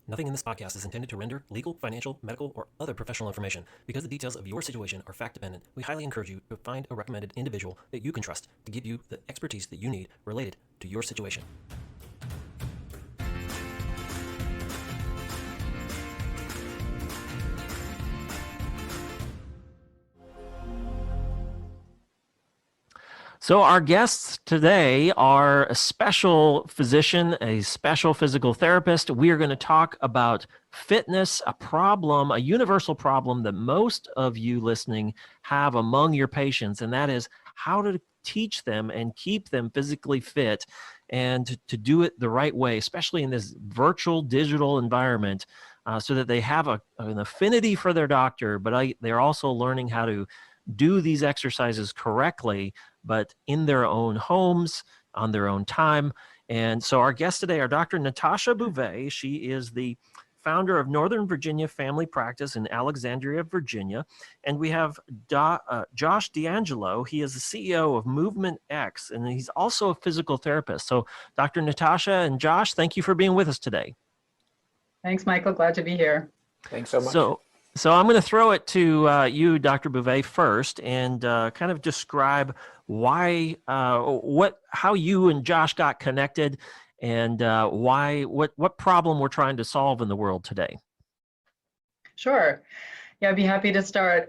Nothing in this podcast is intended to render legal, financial, medical, or other professional information. Because the details of your situation are fact-dependent, we highly encourage you to find a recommended individual that you can trust to give you the expertise that you need related to your situation. So our guests today are a special physician, a special physical therapist. We are going to talk about fitness, a problem, a universal problem that most of you listening have among your patients, and that is how to teach them and keep them physically fit and to do it the right way, especially in this virtual digital environment, so that they have an affinity for their doctor, but they're also learning how to do these exercises correctly, but in their own homes, on their own time. And so our guests today are Dr. Natasha Bouvet. She is the founder of Northern Virginia Family Practice in Alexandria, Virginia. And we have Josh D'Angelo. He is the CEO of MovementX, and he's also a physical therapist. So Dr. Natasha and Josh, thank you for being with us today. Thanks, Michael. Glad to be here. Thanks so much. So I'm going to throw it to you, Dr. Bouvet, first, and kind of describe why, how you and Josh got connected, and what problem we're trying to solve in the world today. Sure. Yeah, I'd be happy to start.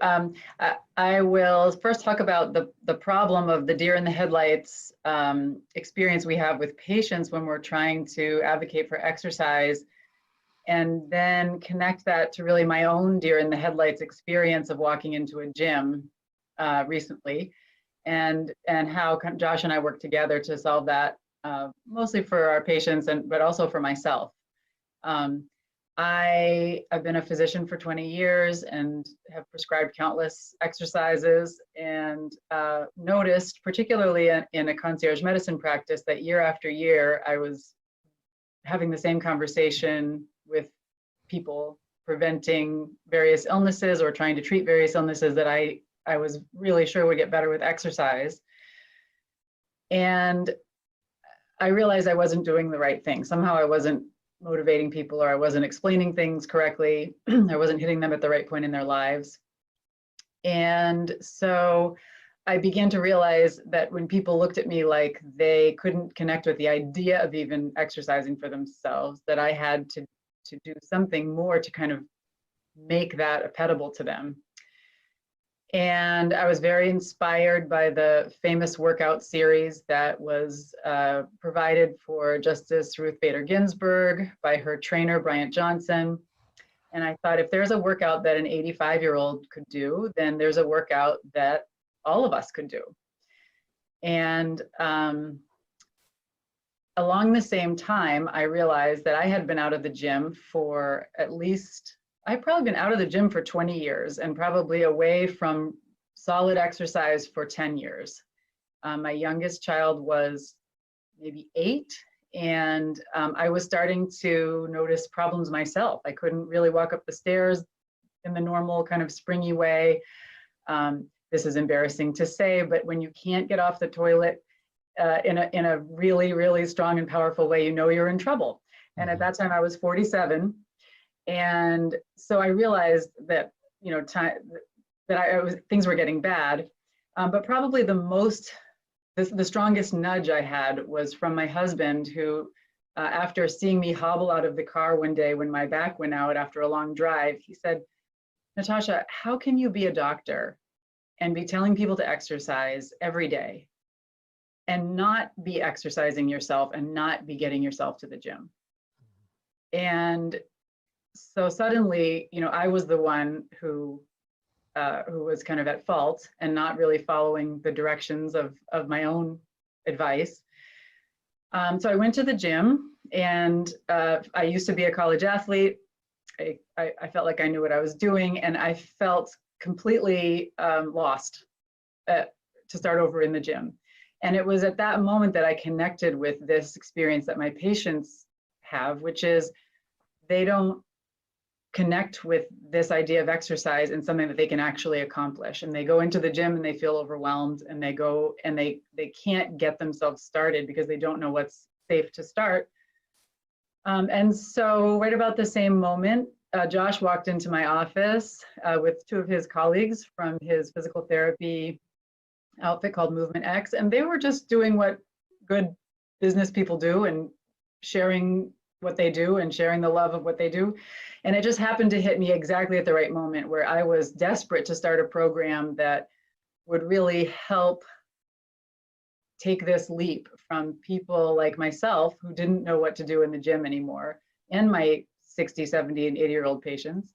I will first talk about the problem of the deer in the headlights experience we have with patients when we're trying to advocate for exercise, and then connect that to really my own deer in the headlights experience of walking into a gym recently, and how Josh and I work together to solve that, mostly for our patients, but also for myself. I've been a physician for 20 years and have prescribed countless exercises, and noticed, particularly in a concierge medicine practice, that year after year I was having the same conversation with people preventing various illnesses or trying to treat various illnesses that I was really sure would get better with exercise. And I realized I wasn't doing the right thing. Somehow I wasn't motivating people, or I wasn't explaining things correctly. I wasn't hitting them at the right point in their lives. And so I began to realize that when people looked at me like they couldn't connect with the idea of even exercising for themselves, that I had to do something more to kind of make that appetible to them. And I was very inspired by the famous workout series that was provided for Justice Ruth Bader Ginsburg by her trainer, Bryant Johnson. And I thought, if there's a workout that an 85-year-old could do, then there's a workout that all of us could do. And along the same time, I realized that I had been out of the gym for I've probably been out of the gym for 20 years and probably away from solid exercise for 10 years. My youngest child was maybe 8, and I was starting to notice problems myself. I couldn't really walk up the stairs in the normal kind of springy way. This is embarrassing to say, but when you can't get off the toilet in a really, really strong and powerful way, you know you're in trouble. And at that time I was 47. And so I realized that, things were getting bad. But probably the strongest nudge I had was from my husband, who, after seeing me hobble out of the car one day when my back went out after a long drive, he said, "Natasha, how can you be a doctor and be telling people to exercise every day and not be exercising yourself and not be getting yourself to the gym?" And so suddenly, I was the one who was kind of at fault and not really following the directions of my own advice. So I went to the gym, and I used to be a college athlete. I felt like I knew what I was doing, and I felt completely lost to start over in the gym. And it was at that moment that I connected with this experience that my patients have, which is they don't connect with this idea of exercise and something that they can actually accomplish. And they go into the gym and they feel overwhelmed, and they go and they can't get themselves started because they don't know what's safe to start. And so right about the same moment, Josh walked into my office with two of his colleagues from his physical therapy outfit called MovementX, and they were just doing what good business people do and sharing what they do and sharing the love of what they do. And it just happened to hit me exactly at the right moment where I was desperate to start a program that would really help take this leap from people like myself who didn't know what to do in the gym anymore, and my 60, 70, and 80-year-old patients.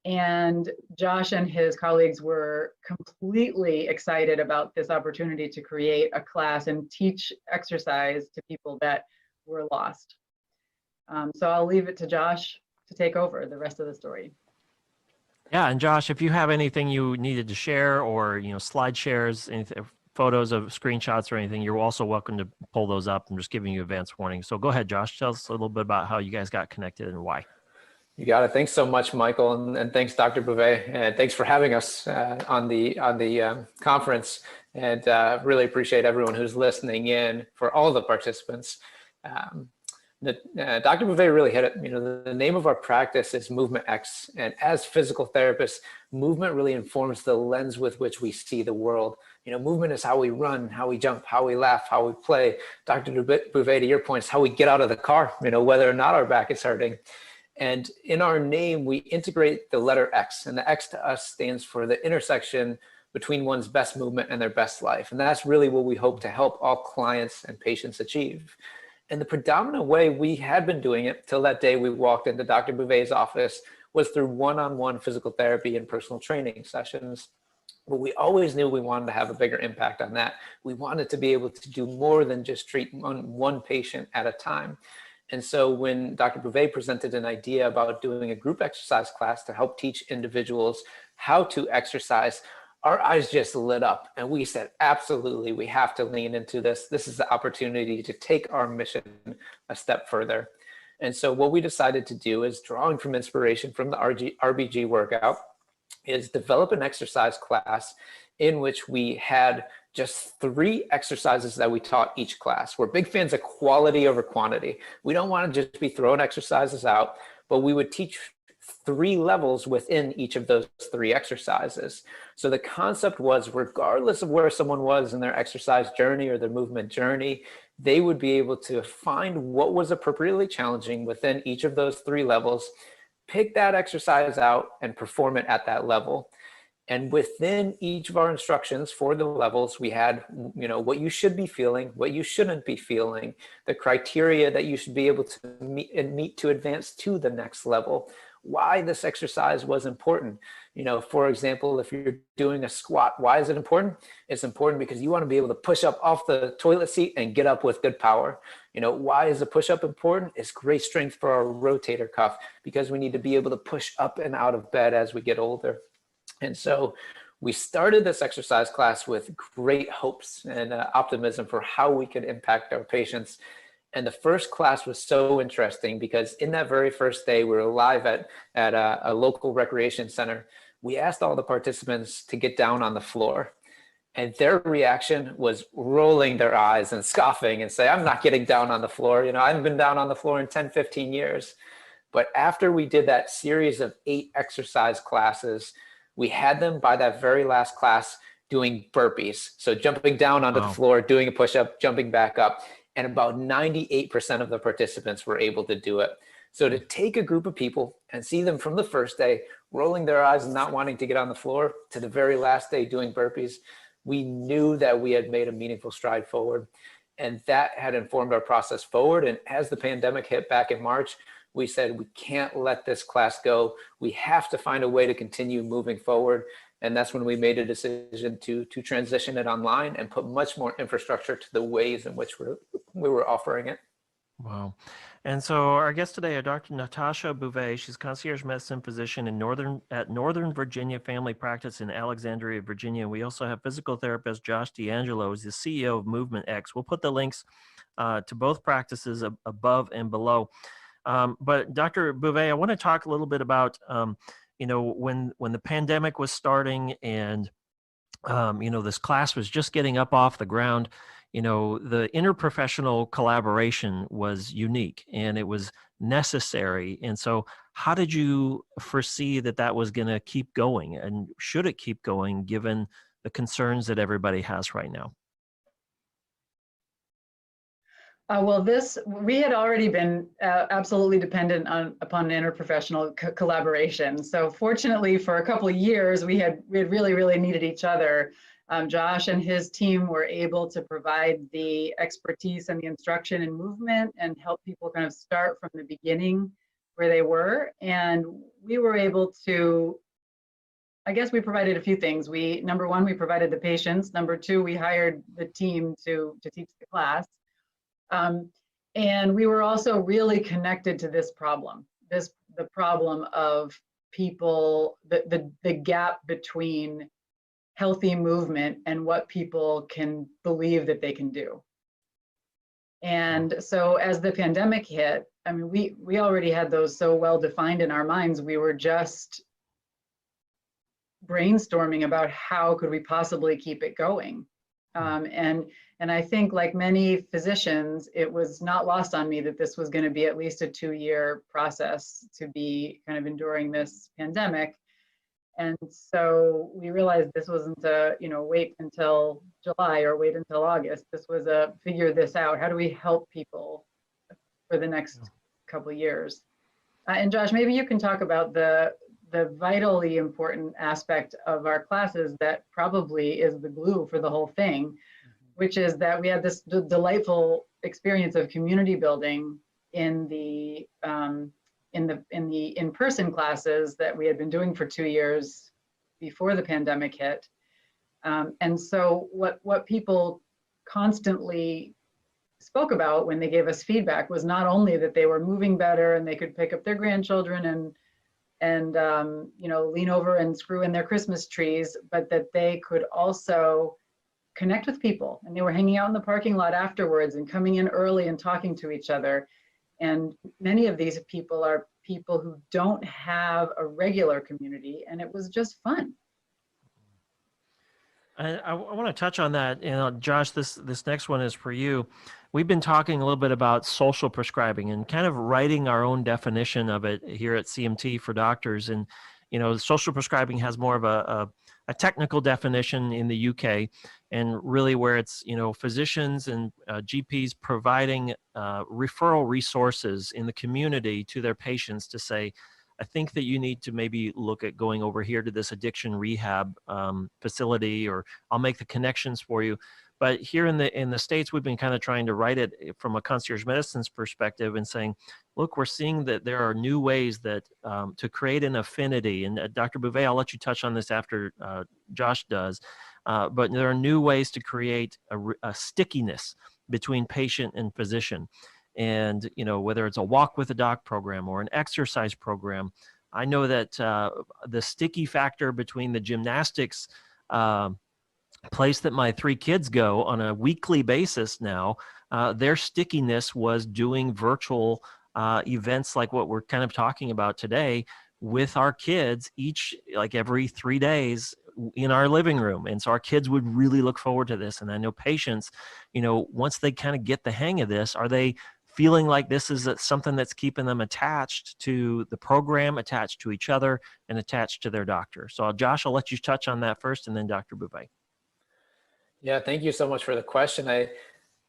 And Josh and his colleagues were completely excited about this opportunity to create a class and teach exercise to people that were lost. So I'll leave it to Josh to take over the rest of the story. Yeah, and Josh, if you have anything you needed to share, or slide shares, anything, photos of screenshots or anything, you're also welcome to pull those up. I'm just giving you advance warning. So go ahead, Josh. Tell us a little bit about how you guys got connected and why. You got it. Thanks so much, Michael, and thanks, Dr. Bouvet, and thanks for having us on the conference. And really appreciate everyone who's listening in, for all the participants. Dr. Bouvet really hit it. The name of our practice is MovementX, and as physical therapists, movement really informs the lens with which we see the world. Movement is how we run, how we jump, how we laugh, how we play. Dr. Bouvet, to your point, is how we get out of the car, whether or not our back is hurting. And in our name, we integrate the letter X, and the X to us stands for the intersection between one's best movement and their best life. And that's really what we hope to help all clients and patients achieve. And the predominant way we had been doing it till that day we walked into Dr. Bouvet's office was through one-on-one physical therapy and personal training sessions. But we always knew we wanted to have a bigger impact on that. We wanted to be able to do more than just treat one patient at a time. And so when Dr. Bouvet presented an idea about doing a group exercise class to help teach individuals how to exercise, our eyes just lit up, and we said, absolutely, we have to lean into this. This is the opportunity to take our mission a step further. And so what we decided to do is, drawing from inspiration from the RBG workout, is develop an exercise class in which we had just 3 exercises that we taught each class. We're big fans of quality over quantity. We don't want to just be throwing exercises out, but we would teach 3 levels within each of those 3 exercises. So the concept was, regardless of where someone was in their exercise journey or their movement journey, they would be able to find what was appropriately challenging within each of those 3 levels, pick that exercise out and perform it at that level. And within each of our instructions for the levels, we had, what you should be feeling, what you shouldn't be feeling, the criteria that you should be able to meet to advance to the next level, why this exercise was important. For example, if you're doing a squat, why is it important? It's important because you want to be able to push up off the toilet seat and get up with good power. Why is a push-up important? It's great strength for our rotator cuff, because we need to be able to push up and out of bed as we get older. And so we started this exercise class with great hopes and optimism for how we could impact our patients. And the first class was so interesting because in that very first day, we were live at a local recreation center. We asked all the participants to get down on the floor. And their reaction was rolling their eyes and scoffing and say, I'm not getting down on the floor. I haven't been down on the floor in 10, 15 years. But after we did that series of 8 exercise classes, we had them by that very last class doing burpees. So jumping down onto the floor, doing a push-up, jumping back up. And about 98% of the participants were able to do it. So to take a group of people and see them from the first day rolling their eyes and not wanting to get on the floor to the very last day doing burpees, we knew that we had made a meaningful stride forward. And that had informed our process forward. And as the pandemic hit back in March, we said, we can't let this class go. We have to find a way to continue moving forward. And that's when we made a decision to transition it online and put much more infrastructure to the ways in which we were offering it. Wow. And so our guest today are Dr. Natasha Bouvet. She's concierge medicine physician at Northern Virginia Family Practice in Alexandria, Virginia. We also have physical therapist Josh D'Angelo, who's the CEO of MovementX. We'll put the links to both practices above and below. But Dr. Bouvet, I want to talk a little bit about, when the pandemic was starting and, this class was just getting up off the ground, the interprofessional collaboration was unique and it was necessary. And so how did you foresee that that was going to keep going, and should it keep going given the concerns that everybody has right now? Well, we had already been absolutely dependent upon interprofessional collaboration. So fortunately, for a couple of years, we had really, really needed each other. Josh and his team were able to provide the expertise and the instruction and movement and help people kind of start from the beginning where they were. And we were able to, I guess we provided a few things. Number one, we provided the patients. Number two, we hired the team to teach the class. And we were also really connected to this problem, the problem of people, the gap between healthy movement and what people can believe that they can do. And so as the pandemic hit, I mean, we already had those so well defined in our minds. We were just brainstorming about how could we possibly keep it going. And I think, like many physicians, it was not lost on me that this was going to be at least a 2-year process to be kind of enduring this pandemic. And so we realized this wasn't a, wait until July or wait until August. This was a figure this out. How do we help people for the next couple of years? And Josh, maybe you can talk about the vitally important aspect of our classes that probably is the glue for the whole thing, which is that we had this delightful experience of community building in the in-person classes that we had been doing for 2 years before the pandemic hit. And so what people constantly spoke about when they gave us feedback was not only that they were moving better and they could pick up their grandchildren and lean over and screw in their Christmas trees, but that they could also connect with people, and they were hanging out in the parking lot afterwards and coming in early and talking to each other. And many of these people are people who don't have a regular community, and it was just fun. I want to touch on that. Josh, this next one is for you. We've been talking a little bit about social prescribing and kind of writing our own definition of it here at CMT for doctors. And, social prescribing has more of a technical definition in the UK, and really where it's, physicians and GPs providing referral resources in the community to their patients to say, I think that you need to maybe look at going over here to this addiction rehab facility, or I'll make the connections for you. But here in the States, we've been kind of trying to write it from a concierge medicine's perspective and saying, look, we're seeing that there are new ways that to create an affinity. And Dr. Bouvet, I'll let you touch on this after Josh does. But there are new ways to create a stickiness between patient and physician. And, whether it's a walk with a doc program or an exercise program, I know that the sticky factor between the gymnastics place that my 3 kids go on a weekly basis now, their stickiness was doing virtual events like what we're kind of talking about today with our kids every 3 days in our living room. And so our kids would really look forward to this. And I know patients, once they kind of get the hang of this, are they feeling like this is something that's keeping them attached to the program, attached to each other, and attached to their doctor? So Josh, I'll let you touch on that first, and then Dr. Bouvet. Yeah, thank you so much for the question.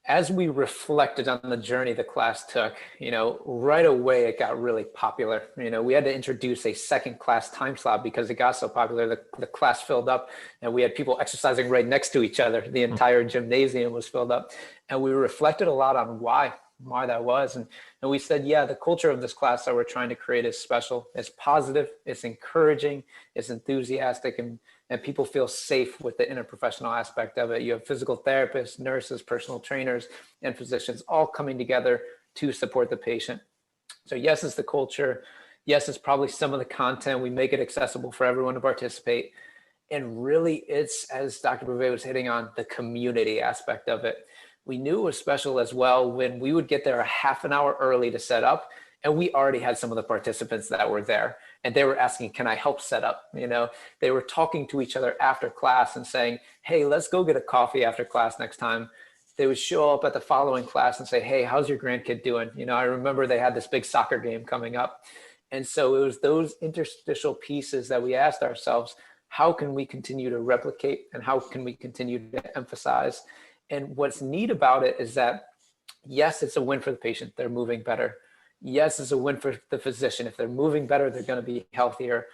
As we reflected on the journey the class took, right away it got really popular. We had to introduce a second class time slot because it got so popular. The class filled up, and we had people exercising right next to each other. The entire gymnasium was filled up, and we reflected a lot on why that was. And we said, yeah, the culture of this class that we're trying to create is special. It's positive, it's encouraging, it's enthusiastic, and people feel safe with the interprofessional aspect of it. You have physical therapists, nurses, personal trainers, and physicians all coming together to support the patient. So yes, it's the culture. Yes, it's probably some of the content. We make it accessible for everyone to participate. And really, it's, as Dr. Bouvet was hitting on, the community aspect of it. We knew it was special as well when we would get there a half an hour early to set up, and we already had some of the participants that were there, and they were asking, can I help set up? They were talking to each other after class and saying, hey, let's go get a coffee after class next time. they would show up at the following class and say, hey, how's your grandkid doing? You know, I remember they had this big soccer game coming up. And so it was those interstitial pieces that we asked ourselves, how can we continue to replicate and how can we continue to emphasize? And what's neat about it is that, yes, it's a win for the patient. They're moving better. Yes, it's a win for the physician. If they're moving better, they're going to be healthier.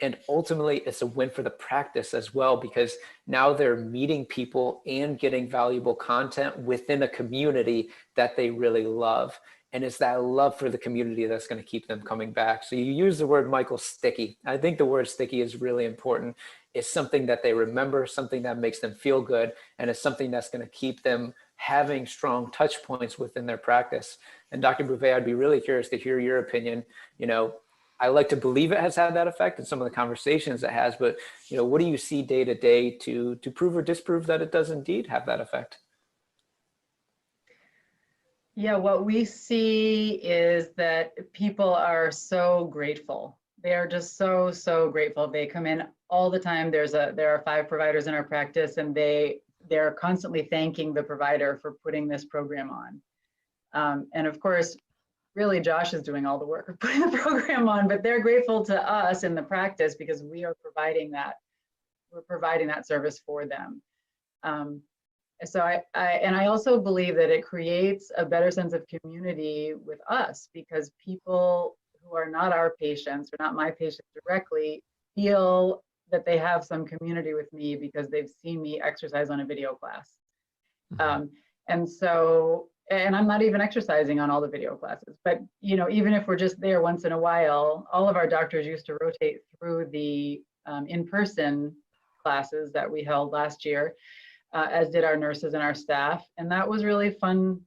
And ultimately, it's a win for the practice as well, because now they're meeting people and getting valuable content within a community that they really love. And it's that love for the community that's going to keep them coming back. So you use the word, Michael, sticky. I think the word sticky is really important. It's something that they remember, something that makes them feel good, and it's something that's going to keep them having strong touch points within their practice. And Dr. Bouvet, I'd be really curious to hear your opinion. You know, I like to believe it has had that effect in some of the conversations it has, but you know, what do you see day to day to prove or disprove that it does indeed have that effect? Yeah, what we see is that people are so grateful. They are just so, so grateful. They come in all the time. There are 5 providers in our practice, and they're constantly thanking the provider for putting this program on. And of course, really Josh is doing all the work of putting the program on, but they're grateful to us in the practice because we are providing that service for them. So I also believe that it creates a better sense of community with us, because people who are not our patients or not my patients directly feel that they have some community with me because they've seen me exercise on a video class. And I'm not even exercising on all the video classes, but you know, even if we're just there once in a while, all of our doctors used to rotate through the in-person classes that we held last year, as did our nurses and our staff. And that was really fun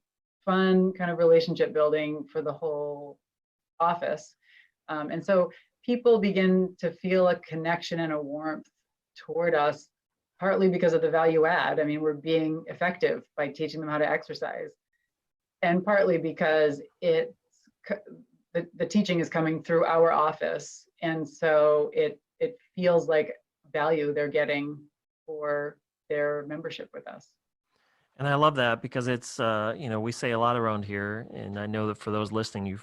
kind of relationship building for the whole office. And so people begin to feel a connection and a warmth toward us, partly because of the value add. I mean, we're being effective by teaching them how to exercise, and partly because the teaching is coming through our office. And so it feels like value they're getting for their membership with us. And I love that because it's, you know, we say a lot around here, and I know that for those listening,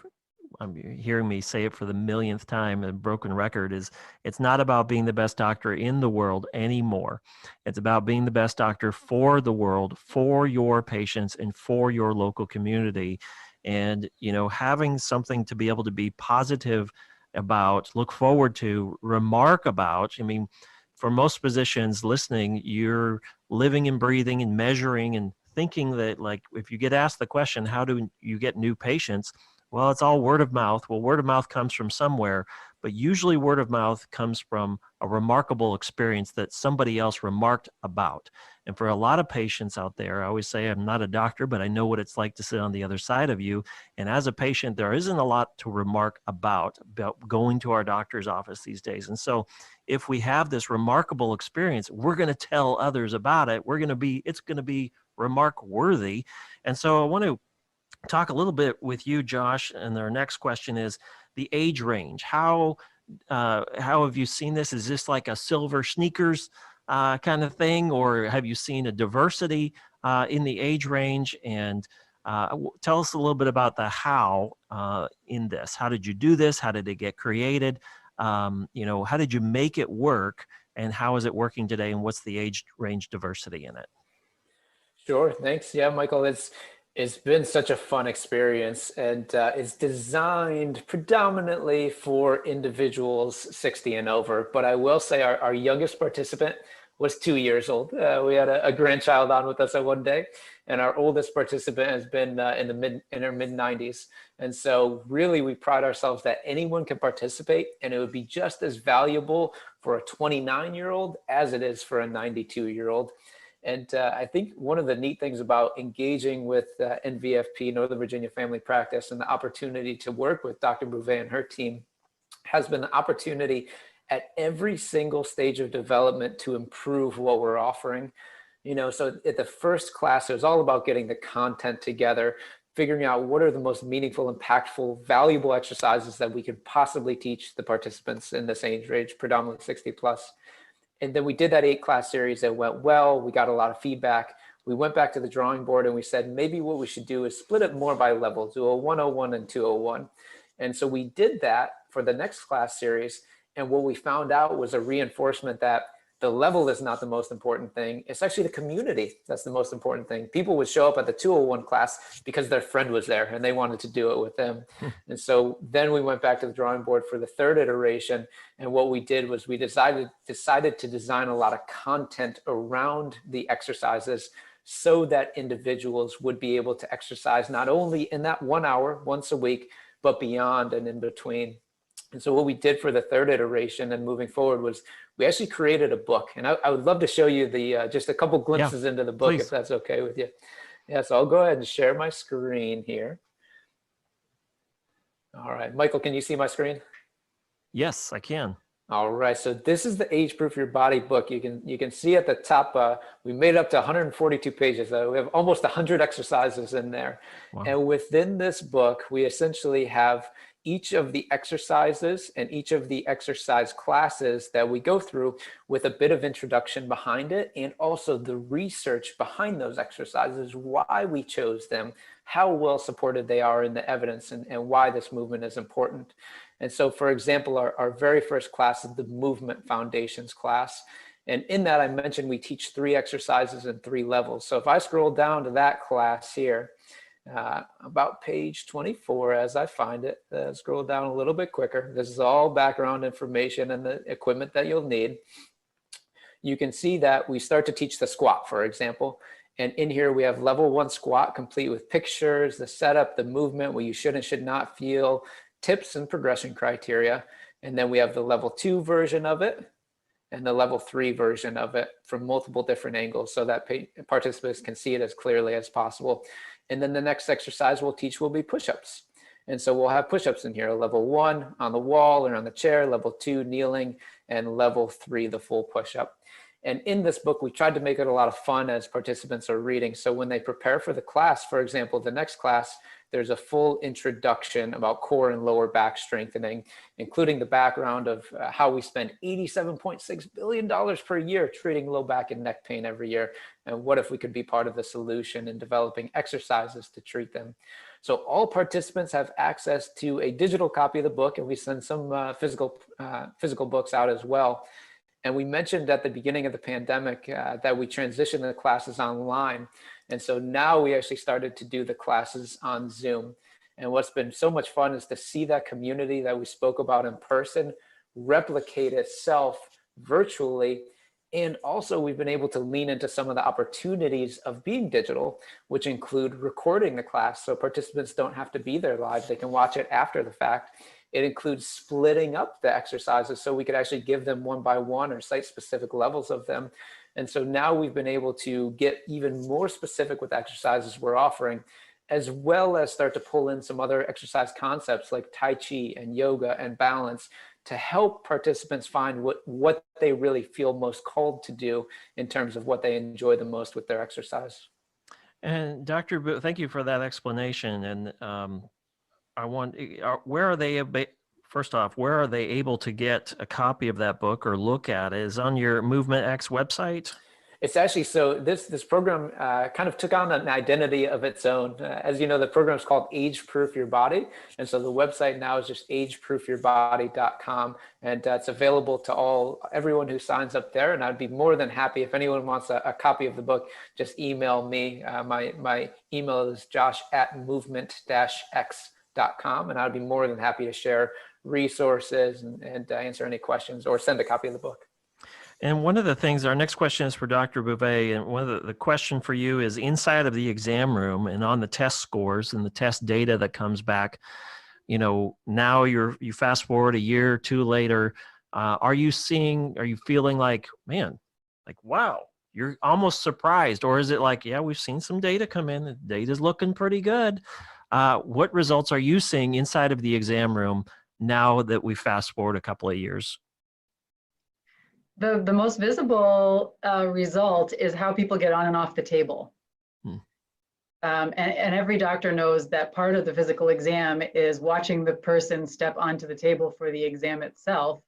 I'm hearing me say it for the millionth time, a broken record, is it's not about being the best doctor in the world anymore. It's about being the best doctor for the world, for your patients, and for your local community. And, you know, having something to be able to be positive about, look forward to, remark about. I mean, for most physicians listening, you're living and breathing and measuring and thinking that, like, if you get asked the question, how do you get new patients? Well, it's all word of mouth. Well, word of mouth comes from somewhere, but usually word of mouth comes from a remarkable experience that somebody else remarked about. And for a lot of patients out there, I always say I'm not a doctor, but I know what it's like to sit on the other side of you. And as a patient, there isn't a lot to remark about going to our doctor's office these days. And so if we have this remarkable experience, we're going to tell others about it. It's going to be remark worthy. And so I want to talk a little bit with you, Josh, and our next question is the age range. How have you seen this? Is this like a silver sneakers kind of thing, or have you seen a diversity in the age range? And tell us a little bit about the how in this. How did you do this? How did it get created? You know, how did you make it work? And how is it working today? And what's the age range diversity in it? Sure, thanks. Yeah, Michael, it's been such a fun experience, and it's designed predominantly for individuals 60 and over. But I will say our youngest participant was 2 years old. We had a grandchild on with us at one day, and our oldest participant has been in her mid 90s. And so really we pride ourselves that anyone can participate, and it would be just as valuable for a 29-year-old as it is for a 92-year-old. And I think one of the neat things about engaging with NVFP, Northern Virginia Family Practice, and the opportunity to work with Dr. Bouvet and her team has been the opportunity at every single stage of development to improve what we're offering. You know, so at the first class, it was all about getting the content together, figuring out what are the most meaningful, impactful, valuable exercises that we could possibly teach the participants in this age range, predominantly 60 plus. And then we did that 8-class series that went well. We got a lot of feedback. we went back to the drawing board and we said, maybe what we should do is split it more by level, do a 101 and 201. And so we did that for the next class series. And what we found out was a reinforcement that the level is not the most important thing. It's actually the community that's the most important thing. People would show up at the 201 class because their friend was there and they wanted to do it with them. And so then we went back to the drawing board for the third iteration. And what we did was we decided to design a lot of content around the exercises so that individuals would be able to exercise not only in that 1 hour once a week, but beyond and in between. And so what we did for the third iteration and moving forward was we actually created a book. And I would love to show you the just a couple glimpses into the book, please. if that's okay with you. Yeah, so I'll go ahead and share my screen here. All right, Michael, can you see my screen? Yes, I can. All right, so this is the AgeProof Your Body book. You can see at the top, we made it up to 142 pages. We have almost 100 exercises in there. Wow. And within this book, we essentially have each of the exercises and each of the exercise classes that we go through with a bit of introduction behind it, and also the research behind those exercises, why we chose them, how well supported they are in the evidence, and why this movement is important. And so, for example, our very first class is the Movement Foundations class. And in that, I mentioned we teach 3 exercises and 3 levels. So if I scroll down to that class here, about page 24, as I find it, scroll down a little bit quicker. This is all background information and the equipment that you'll need. You can see that we start to teach the squat, for example. And in here, we have level 1 squat, complete with pictures, the setup, the movement, what you should and should not feel, tips and progression criteria. And then we have the level 2 version of it and the level 3 version of it from multiple different angles so that participants can see it as clearly as possible. And then the next exercise we'll teach will be push-ups. And so we'll have push-ups in here, level 1 on the wall or on the chair, level 2 kneeling, and level 3 the full push-up. And in this book, we tried to make it a lot of fun as participants are reading. So when they prepare for the class, for example, the next class, there's a full introduction about core and lower back strengthening, including the background of how we spend $87.6 billion per year treating low back and neck pain every year. And what if we could be part of the solution in developing exercises to treat them? So all participants have access to a digital copy of the book, and we send some physical books out as well. And we mentioned at the beginning of the pandemic that we transitioned the classes online. And so now we actually started to do the classes on Zoom. And what's been so much fun is to see that community that we spoke about in person replicate itself virtually. And also we've been able to lean into some of the opportunities of being digital, which include recording the class. So participants don't have to be there live. They can watch it after the fact. It includes splitting up the exercises so we could actually give them one by one or site-specific levels of them. And so now we've been able to get even more specific with exercises we're offering, as well as start to pull in some other exercise concepts like Tai Chi and yoga and balance to help participants find what they really feel most called to do in terms of what they enjoy the most with their exercise. And Dr. Booth, thank you for that explanation. And I want, where are they, first off, where are they able to get a copy of that book or look at it? Is it on your MovementX website? It's actually, so this program kind of took on an identity of its own. As you know, the program is called AgeProof Your Body. And so the website now is just ageproofyourbody.com. And it's available to everyone who signs up there. And I'd be more than happy if anyone wants a copy of the book, just email me. My email is josh@movement-x.com. And I'd be more than happy to share resources and answer any questions or send a copy of the book. And one of the things, our next question is for Dr. Bouvet, and one of the question for you is inside of the exam room and on the test scores and the test data that comes back, you know, now you fast forward a year or two later, are you feeling like, man, like, wow, you're almost surprised? Or is it like, yeah, we've seen some data come in, the data's looking pretty good. What results are you seeing inside of the exam room now that we fast forward a couple of years? The most visible result is how people get on and off the table. And every doctor knows that part of the physical exam is watching the person step onto the table for the exam itself.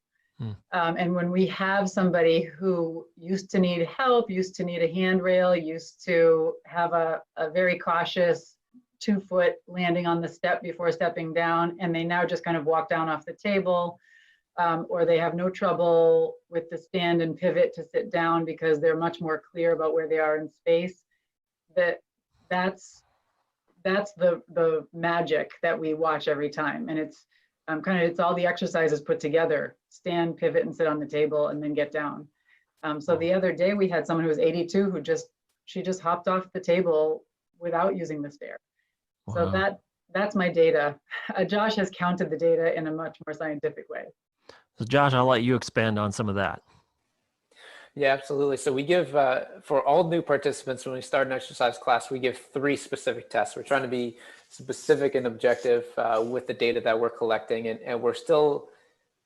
And when we have somebody who used to need help, used to need a handrail, used to have a very cautious 2-foot landing on the step before stepping down, and they now just kind of walk down off the table, or they have no trouble with the stand and pivot to sit down because they're much more clear about where they are in space, that's the magic that we watch every time. And it's it's all the exercises put together: stand, pivot, and sit on the table, and then get down. So the other day we had someone who was 82 who she just hopped off the table without using the stair. Wow. So that's my data. Josh has counted the data in a much more scientific way. So Josh, I'll let you expand on some of that. Yeah, absolutely. So we give, for all new participants, when we start an exercise class, we give 3 specific tests. We're trying to be specific and objective with the data that we're collecting, and we're still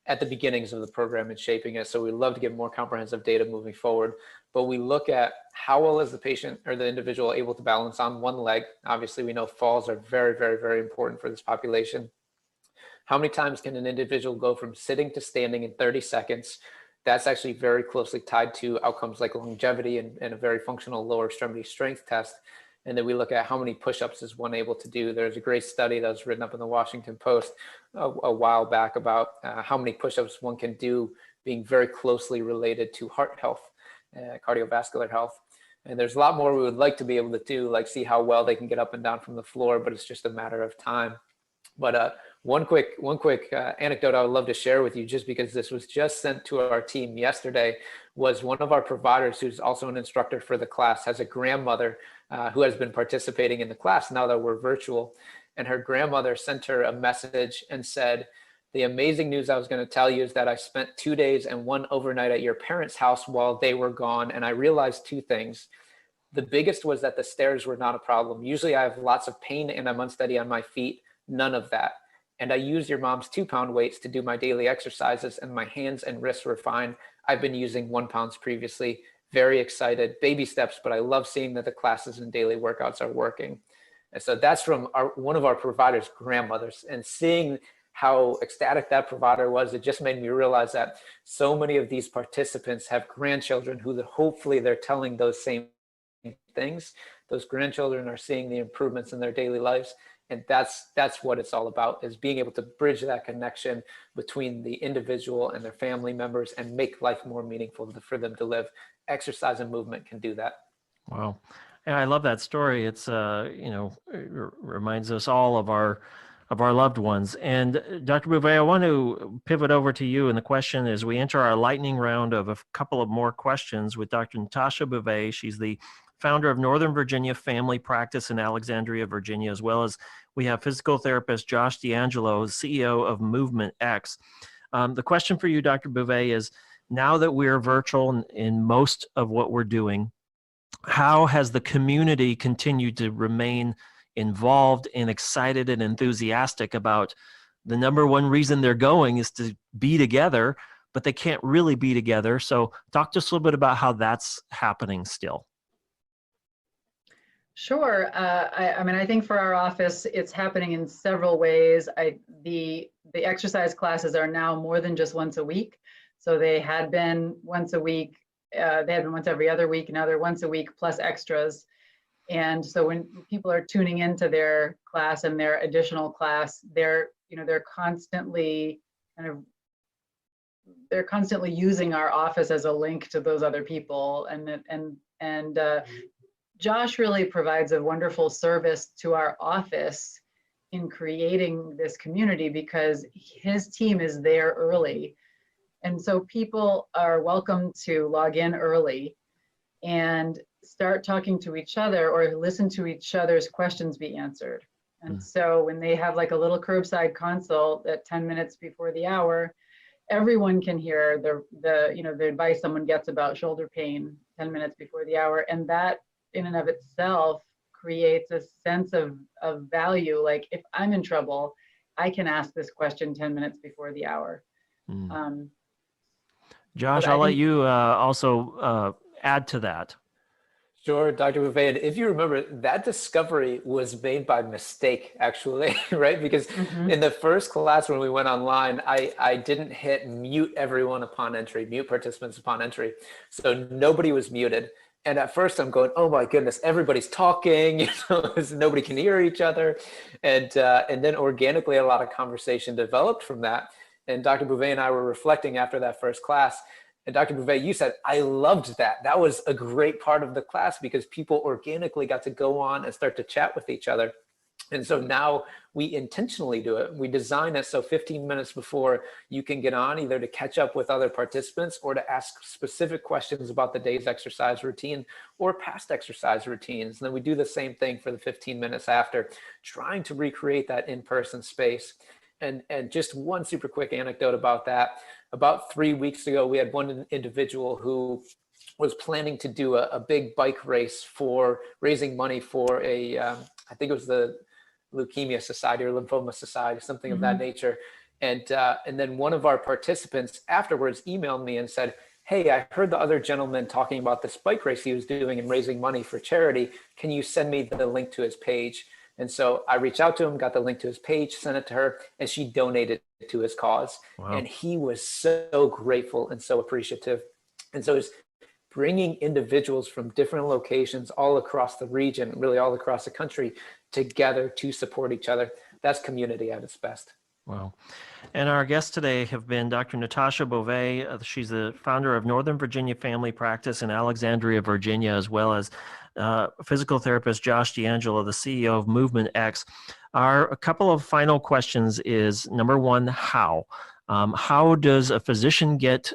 at the beginnings of the program and shaping it. So we'd love to get more comprehensive data moving forward. But we look at how well is the patient or the individual able to balance on one leg. Obviously, we know falls are very, very, very important for this population. How many times can an individual go from sitting to standing in 30 seconds? That's actually very closely tied to outcomes like longevity and a very functional lower extremity strength test. And then we look at how many push-ups is one able to do. There's a great study that was written up in the Washington Post a while back about how many push-ups one can do, being very closely related to heart health, cardiovascular health. And there's a lot more we would like to be able to do, like see how well they can get up and down from the floor, but it's just a matter of time. But one quick anecdote I would love to share with you, just because this was just sent to our team yesterday, was one of our providers, who's also an instructor for the class, has a grandmother who has been participating in the class now that we're virtual. And her grandmother sent her a message and said, "The amazing news I was going to tell you is that I spent 2 days and 1 overnight at your parents' house while they were gone. And I realized 2 things. The biggest was that the stairs were not a problem. Usually I have lots of pain and I'm unsteady on my feet. None of that. And I use your mom's 2-pound weights to do my daily exercises, and my hands and wrists were fine. I've been using 1 pounds previously. Very excited. Baby steps, but I love seeing that the classes and daily workouts are working." And so that's from one of our providers' grandmothers, and seeing how ecstatic that provider was, it just made me realize that so many of these participants have grandchildren who hopefully they're telling those same things. Those grandchildren are seeing the improvements in their daily lives. And that's what it's all about, is being able to bridge that connection between the individual and their family members and make life more meaningful for them to live. Exercise and movement can do that. Wow. And I love that story. It's, it reminds us all of our loved ones. And Dr. Bouvet, I want to pivot over to you. And the question is, we enter our lightning round of a couple of more questions with Dr. Natasha Bouvet. She's the founder of Northern Virginia Family Practice in Alexandria, Virginia, as well as we have physical therapist Josh D'Angelo, CEO of MovementX. The question for you, Dr. Bouvet, is, now that we're virtual in most of what we're doing, how has the community continued to remain involved and excited and enthusiastic about the number one reason they're going is to be together, but they can't really be together? So talk to us a little bit about how that's happening still. Sure. I think for our office, it's happening in several ways. The exercise classes are now more than just once a week. So they had been once a week. They had been once every other week. Now they're once a week plus extras. And so when people are tuning into their class and their additional class, they're constantly using our office as a link to those other people. And Josh really provides a wonderful service to our office in creating this community, because his team is there early. And so people are welcome to log in early and start talking to each other or listen to each other's questions be answered. And so when they have like a little curbside consult at 10 minutes before the hour, everyone can hear the advice someone gets about shoulder pain 10 minutes before the hour. And that in and of itself creates a sense of value. Like, if I'm in trouble, I can ask this question 10 minutes before the hour. Josh, I'll let you also add to that. Sure, Dr. Buffet. And if you remember, that discovery was made by mistake, actually, right? Because Mhm. in the first class when we went online, I didn't hit mute everyone upon entry, mute participants upon entry. So nobody was muted. And at first I'm going, oh my goodness, everybody's talking, nobody can hear each other. And then organically, a lot of conversation developed from that. And Dr. Bouvet and I were reflecting after that first class. And Dr. Bouvet, you said, I loved that. That was a great part of the class because people organically got to go on and start to chat with each other. And so now we intentionally do it. We design it so 15 minutes before you can get on, either to catch up with other participants or to ask specific questions about the day's exercise routine or past exercise routines. And then we do the same thing for the 15 minutes after, trying to recreate that in-person space. And just one super quick anecdote about that. About 3 weeks ago, we had one individual who was planning to do a big bike race for raising money for I think it was the Leukemia Society or Lymphoma Society, something of that nature. And then one of our participants afterwards emailed me and said, hey, I heard the other gentleman talking about this bike race he was doing and raising money for charity. Can you send me the link to his page? And so I reached out to him, got the link to his page, sent it to her, and she donated to his cause. Wow. And he was so grateful and so appreciative. And so it's bringing individuals from different locations all across the region, really all across the country, together to support each other. That's community at its best. Wow. And our guests today have been Dr. Natasha Beauvais. She's the founder of Northern Virginia Family Practice in Alexandria, Virginia, as well as physical therapist Josh D'Angelo, the CEO of MovementX. A couple of final questions is, number one, how? How does a physician get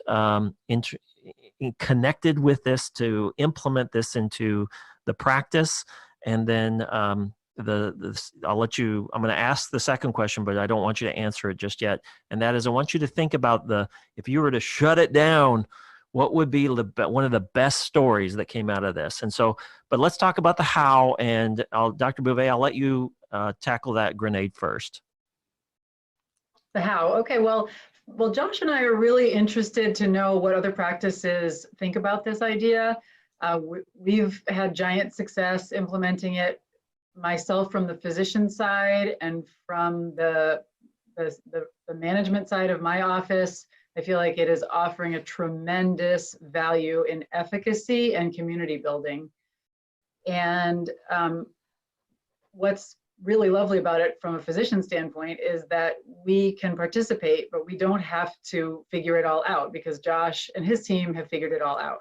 connected with this to implement this into the practice? And then I'll let you, I'm going to ask the second question, but I don't want you to answer it just yet. And that is, I want you to think about if you were to shut it down, what would be one of the best stories that came out of this? And so, but let's talk about the how, and Dr. Bouvet, I'll let you tackle that grenade first. The how, okay, well, Josh and I are really interested to know what other practices think about this idea. We've had giant success implementing it, myself from the physician side and from the management side of my office. I feel like it is offering a tremendous value in efficacy and community building. And what's really lovely about it from a physician standpoint is that we can participate, but we don't have to figure it all out because Josh and his team have figured it all out.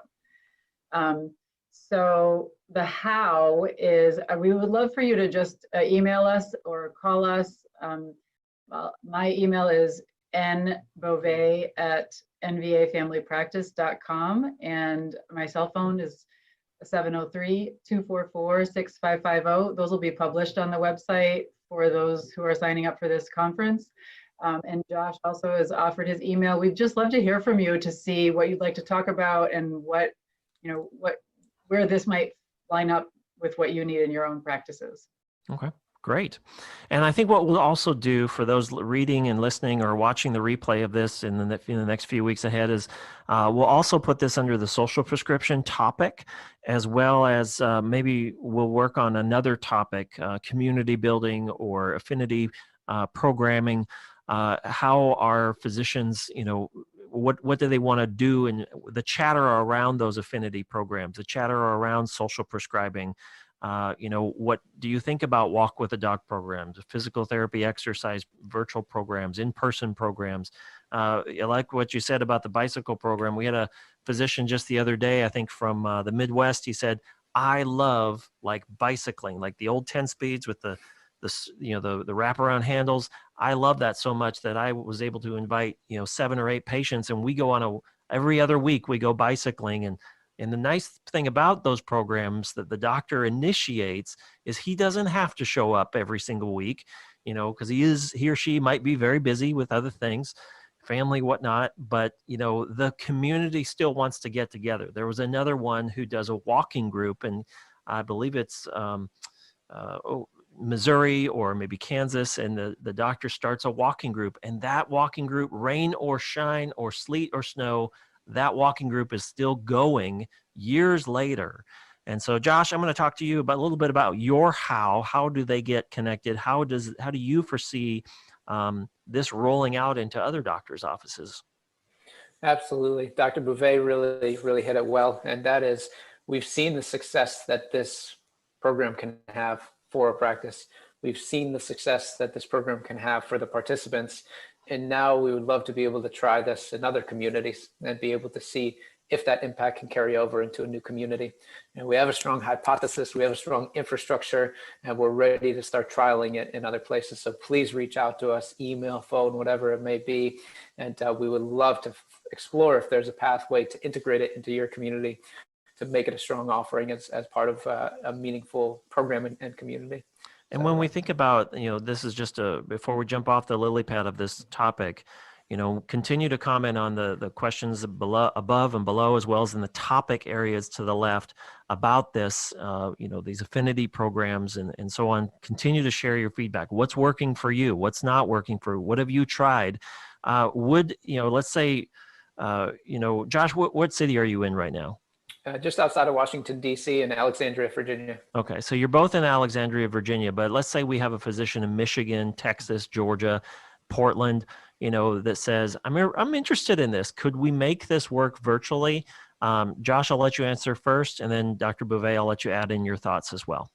So the how is, we would love for you to just email us or call us. Well, my email is nbouvet@nvafamilypractice.com, and my cell phone is 703-244-6550. Those will be published on the website for those who are signing up for this conference. And Josh also has offered his email. We'd just love to hear from you to see what you'd like to talk about and where this might line up with what you need in your own practices. Okay, great. And I think what we'll also do for those reading and listening or watching the replay of this in the next few weeks ahead is we'll also put this under the social prescription topic, as well as maybe we'll work on another topic, community building or affinity programming. How are physicians, what do they want to do, and the chatter around those affinity programs, the chatter around social prescribing. What do you think about walk with a doc programs, physical therapy, exercise, virtual programs, in-person programs? I like what you said about the bicycle program. We had a physician just the other day, I think from the Midwest. He said, I love like bicycling, like the old 10 speeds with the wraparound handles. I love that so much that I was able to invite, 7 or 8 patients, and we go every other week we go bicycling. And the nice thing about those programs that the doctor initiates is he doesn't have to show up every single week, because he or she might be very busy with other things, family, whatnot, but the community still wants to get together. There was another one who does a walking group, and I believe it's Missouri or maybe Kansas, and the doctor starts a walking group, and that walking group, rain or shine or sleet or snow, that walking group is still going years later. And so, Josh, I'm going to talk to you about a little bit about your how. How do they get connected? How do you foresee this rolling out into other doctors' offices? Absolutely. Dr. Bouvet really hit it well. And that is, we've seen the success that this program can have for a practice. We've seen the success that this program can have for the participants. And now we would love to be able to try this in other communities and be able to see if that impact can carry over into a new community. And we have a strong hypothesis, we have a strong infrastructure, and we're ready to start trialing it in other places. So please reach out to us, email, phone, whatever it may be. And we would love to explore if there's a pathway to integrate it into your community, to make it a strong offering as part of a meaningful program and community. And when we think about, this is just before we jump off the lily pad of this topic, continue to comment on the questions below, above and below, as well as in the topic areas to the left about this, these affinity programs and so on. Continue to share your feedback. What's working for you? What's not working for you? What have you tried? Let's say, Josh, what city are you in right now? Just outside of Washington, D.C. in Alexandria, Virginia. Okay, so you're both in Alexandria, Virginia, but let's say we have a physician in Michigan, Texas, Georgia, Portland, that says, I'm interested in this. Could we make this work virtually? Josh, I'll let you answer first, and then Dr. Bouvet, I'll let you add in your thoughts as well.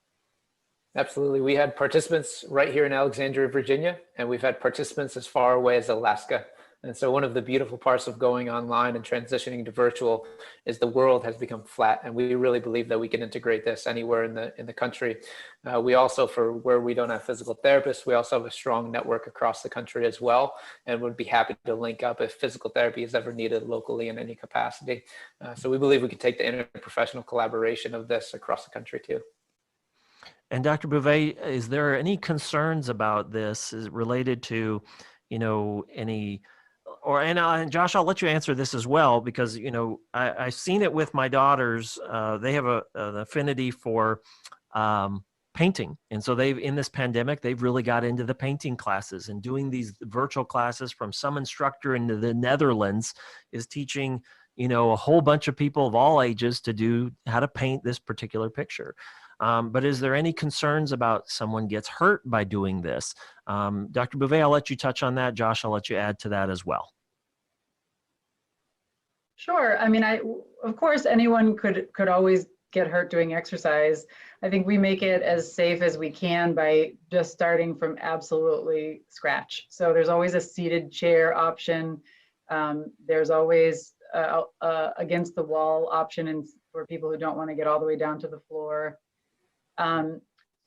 Absolutely. We had participants right here in Alexandria, Virginia, and we've had participants as far away as Alaska. And so one of the beautiful parts of going online and transitioning to virtual is the world has become flat, and we really believe that we can integrate this anywhere in the country. We also, for where we don't have physical therapists, we also have a strong network across the country as well, and would be happy to link up if physical therapy is ever needed locally in any capacity. So we believe we can take the interprofessional collaboration of this across the country too. And Dr. Bouvet, is there any concerns about this related to, any... And Josh, I'll let you answer this as well, because, I've seen it with my daughters. They have an affinity for painting. And so in this pandemic, they've really got into the painting classes, and doing these virtual classes from some instructor in the Netherlands is teaching, a whole bunch of people of all ages to do how to paint this particular picture. But is there any concerns about someone gets hurt by doing this? Dr. Bouvet, I'll let you touch on that. Josh, I'll let you add to that as well. Sure. I mean, of course, anyone could always get hurt doing exercise. I think we make it as safe as we can by just starting from absolutely scratch. So there's always a seated chair option. There's always against the wall option for people who don't want to get all the way down to the floor. So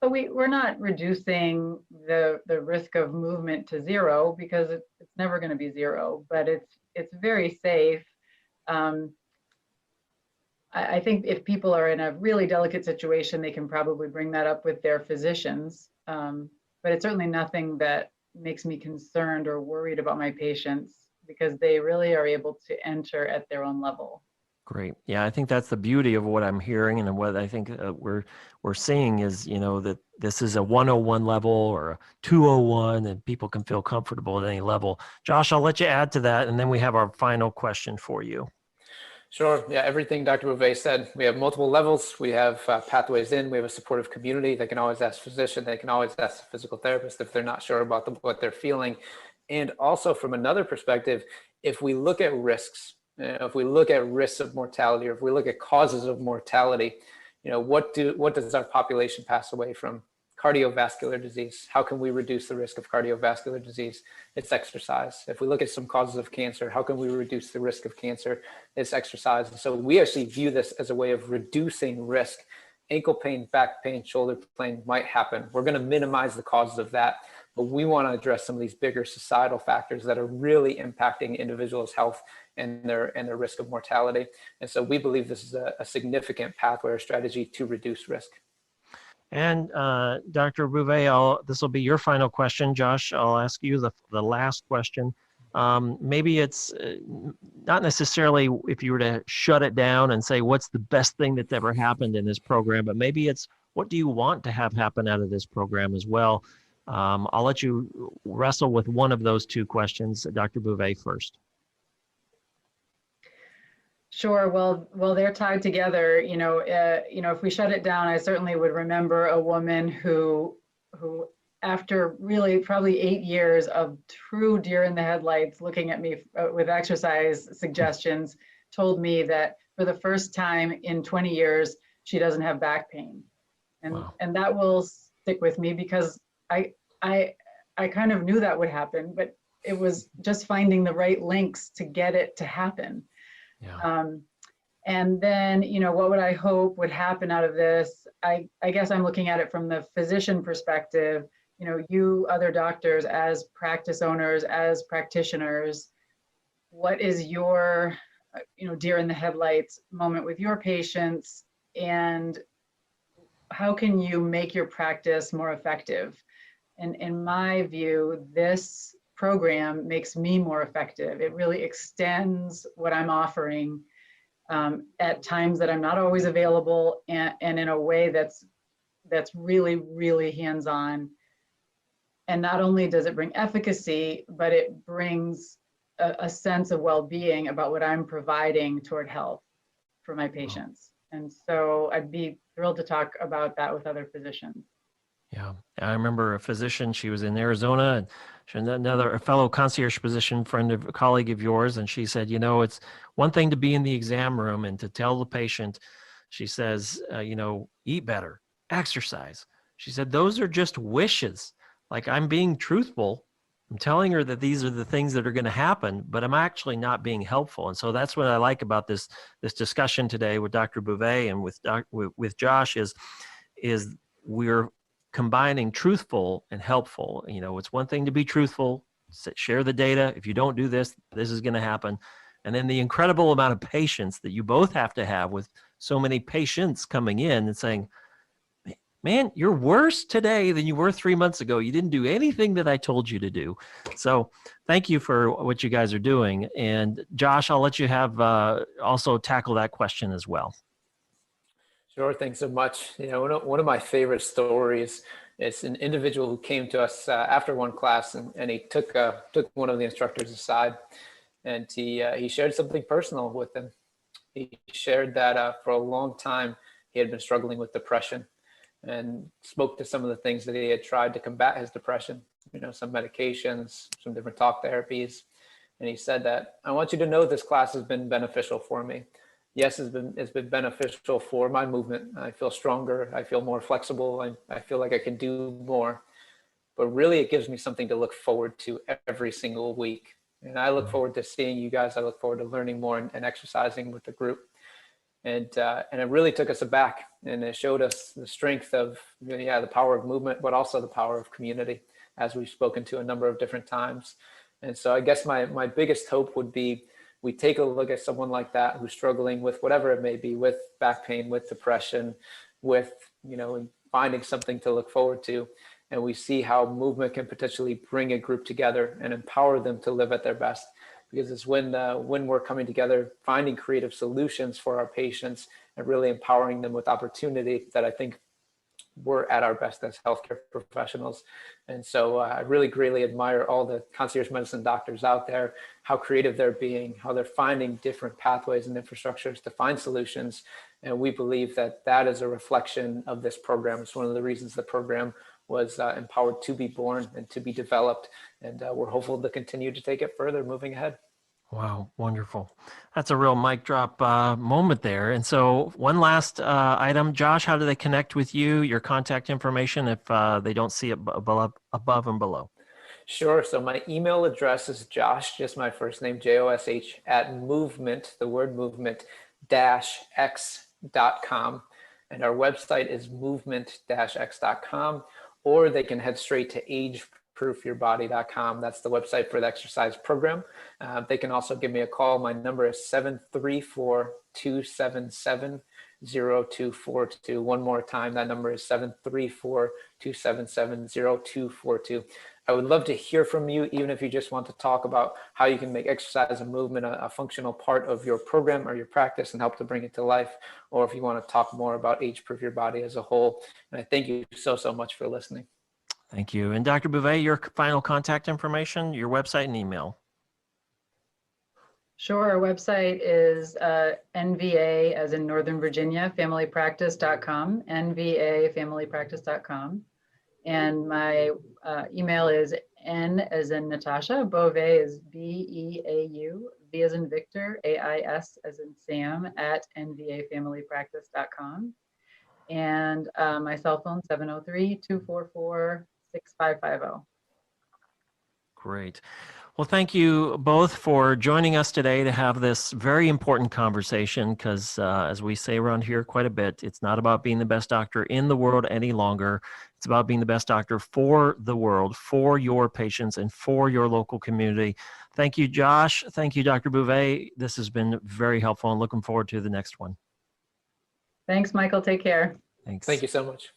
we're not reducing the risk of movement to zero, because it's never going to be zero, but it's very safe. I think if people are in a really delicate situation, they can probably bring that up with their physicians. But it's certainly nothing that makes me concerned or worried about my patients, because they really are able to enter at their own level. Great. Yeah, I think that's the beauty of what I'm hearing, and what I think we're seeing is, that this is a 101 level or a 201, and people can feel comfortable at any level. Josh, I'll let you add to that, and then we have our final question for you. Sure. Yeah, everything Dr. Bouvet said. We have multiple levels. We have pathways in. We have a supportive community. They can always ask physician. They can always ask the physical therapist if they're not sure about what they're feeling. And also from another perspective, if we look at risks, if we look at risks of mortality, or if we look at causes of mortality, what does our population pass away from? Cardiovascular disease. How can we reduce the risk of cardiovascular disease? It's exercise. If we look at some causes of cancer, how can we reduce the risk of cancer? It's exercise. And so we actually view this as a way of reducing risk. Ankle pain, back pain, shoulder pain might happen. We're going to minimize the causes of that, but we want to address some of these bigger societal factors that are really impacting individuals' health and their risk of mortality. And so we believe this is a significant pathway or strategy to reduce risk. And Dr. Bouvet, this will be your final question. Josh, I'll ask you the last question. Maybe it's not necessarily if you were to shut it down and say, what's the best thing that's ever happened in this program, but maybe it's, what do you want to have happen out of this program as well? I'll let you wrestle with one of those two questions. Dr. Bouvet first. Sure. Well, they're tied together. If we shut it down, I certainly would remember a woman who, after really probably 8 years of true deer in the headlights, looking at me with exercise suggestions, told me that for the first time in 20 years, she doesn't have back pain, and Wow. and that will stick with me because I I I kind of knew that would happen, but it was just finding the right links to get it to happen. Yeah. And then, what would I hope would happen out of this? I guess I'm looking at it from the physician perspective. You other doctors, as practice owners, as practitioners, what is your, deer in the headlights moment with your patients, and how can you make your practice more effective? And in my view, this program makes me more effective. It really extends what I'm offering at times that I'm not always available, and in a way that's really, really hands-on. And not only does it bring efficacy, but it brings a sense of well-being about what I'm providing toward health for my patients. And so I'd be thrilled to talk about that with other physicians. Yeah, I remember a physician. She was in Arizona, and she had a fellow concierge physician, a colleague of yours, and she said, it's one thing to be in the exam room and to tell the patient. She says, eat better, exercise. She said those are just wishes. Like, I'm being truthful. I'm telling her that these are the things that are going to happen, but I'm actually not being helpful. And so that's what I like about this discussion today with Dr. Bouvet and with Josh is we're combining truthful and helpful. It's one thing to be truthful, share the data. If you don't do this, this is going to happen. And then the incredible amount of patience that you both have to have with so many patients coming in and saying, man, you're worse today than you were 3 months ago. You didn't do anything that I told you to do. So thank you for what you guys are doing. And Josh, I'll let you have also tackle that question as well. Sure, thanks so much. One of my favorite stories is an individual who came to us after one class, and he took one of the instructors aside, and he shared something personal with him. He shared that for a long time he had been struggling with depression, and spoke to some of the things that he had tried to combat his depression. Some medications, some different talk therapies, and he said that, I want you to know this class has been beneficial for me. Yes, it's been beneficial for my movement. I feel stronger. I feel more flexible. I feel like I can do more. But really, it gives me something to look forward to every single week. And I look forward to seeing you guys. I look forward to learning more and exercising with the group. And it really took us aback, and it showed us the strength of the power of movement, but also the power of community, as we've spoken to a number of different times. And so I guess my biggest hope would be we take a look at someone like that who's struggling with whatever it may be, with back pain, with depression, with finding something to look forward to, and we see how movement can potentially bring a group together and empower them to live at their best. Because it's when we're coming together, finding creative solutions for our patients and really empowering them with opportunity, that I think we're at our best as healthcare professionals. And so I really greatly admire all the concierge medicine doctors out there, how creative they're being, how they're finding different pathways and infrastructures to find solutions. And we believe that that is a reflection of this program. It's one of the reasons the program was empowered to be born and to be developed. And we're hopeful to continue to take it further moving ahead. Wow, wonderful. That's a real mic drop moment there. And so one last item, Josh, how do they connect with you, your contact information, if they don't see it above and below? Sure. So my email address is Josh, just my first name, Josh, at movement, the word movement, -x.com. And our website is movement-x.com, or they can head straight to AgeProofYourBody.com. That's the website for the exercise program. They can also give me a call. My number is 734-277-0242. One more time, that number is 734-277-0242. I would love to hear from you, even if you just want to talk about how you can make exercise and movement a functional part of your program or your practice and help to bring it to life, or if you want to talk more about AgeProof Your Body as a whole. And I thank you so much for listening. Thank you. And Dr. Bouvet, your final contact information, your website and email. Sure. Our website is NVA, as in Northern Virginia, familypractice.com, NVAfamilypractice.com. And my email is N as in Natasha, Beauvais is BEAU, V as in Victor, AIS as in Sam, at NVAfamilypractice.com. And my cell phone, 703-244-6550. Great. Well, thank you both for joining us today to have this very important conversation because, as we say around here quite a bit, it's not about being the best doctor in the world any longer. It's about being the best doctor for the world, for your patients, and for your local community. Thank you, Josh. Thank you, Dr. Bouvet. This has been very helpful, and looking forward to the next one. Thanks, Michael. Take care. Thanks. Thank you so much.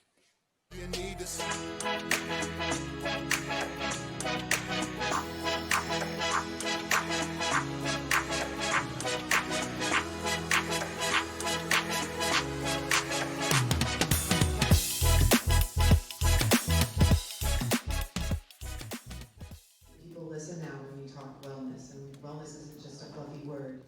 People listen now when you talk wellness, and wellness isn't just a fluffy word.